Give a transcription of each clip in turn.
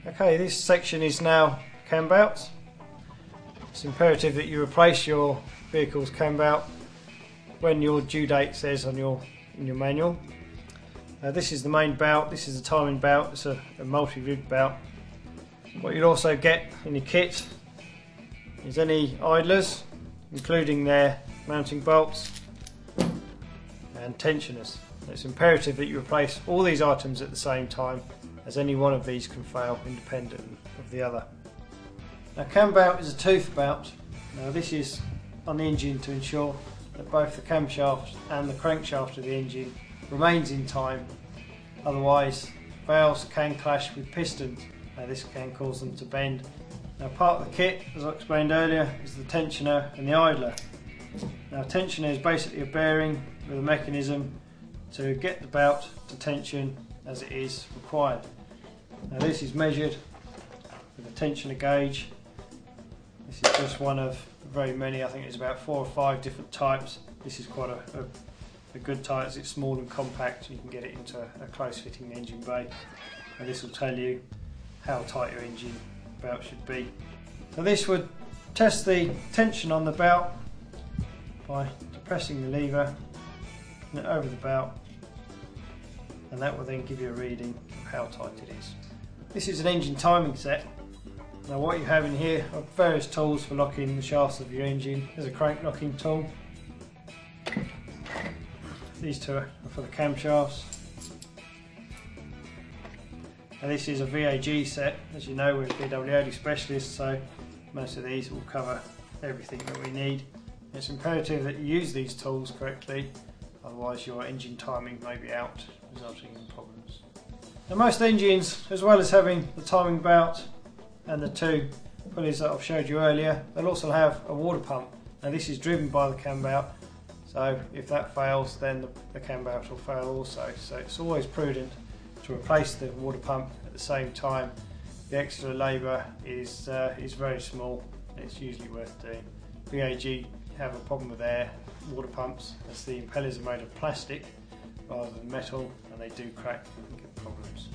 Okay, this section is now cam belt. It's imperative that you replace your vehicle's cam belt when your due date says on in your manual. This is the main belt, this is the timing belt, it's a multi-rig belt. What you'll also get in your kit is any idlers, including their mounting bolts and tensioners. It's imperative that you replace all these items at the same time, as any one of these can fail independent of the other. Now, cam belt is a tooth belt. Now, this is on the engine to ensure that both the camshaft and the crankshaft of the engine remains in time. Otherwise, valves can clash with pistons. Now, this can cause them to bend. Now, part of the kit, as I explained earlier, is the tensioner and the idler. Now, a tensioner is basically a bearing with a mechanism to get the belt to tension as it is required. Now, this is measured with a tensioner gauge. This is just one of very many. I think there's about 4 or 5 different types. This is quite a good type as it's small and compact. You can get it into a close fitting engine bay, and this will tell you how tight your engine belt should be. So this would test the tension on the belt by depressing the lever over the belt, and that will then give you a reading of how tight it is. This is an engine timing set. Now, what you have in here are various tools for locking the shafts of your engine. There's a crank locking tool. These two are for the camshafts. And this is a VAG set. As you know, we're VW Audi specialists, so most of these will cover everything that we need. It's imperative that you use these tools correctly, otherwise your engine timing may be out, resulting in problems. Now, most engines, as well as having the timing belt and the 2 pulleys that I've showed you earlier, they'll also have a water pump. Now, this is driven by the cam belt, so if that fails, then the cam belt will fail also. So it's always prudent to replace the water pump at the same time. The extra labour is very small, and it's usually worth doing. VAG have a problem with their water pumps, as the impellers are made of plastic rather than metal, and they do crack and give problems.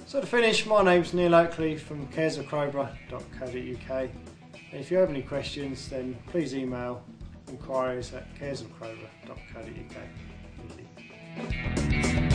So to finish, my name's Neil Oakley from caresofcrowborough.co.uk. If you have any questions, then please email inquiries@caresofcrowborough.co.uk. Thank you.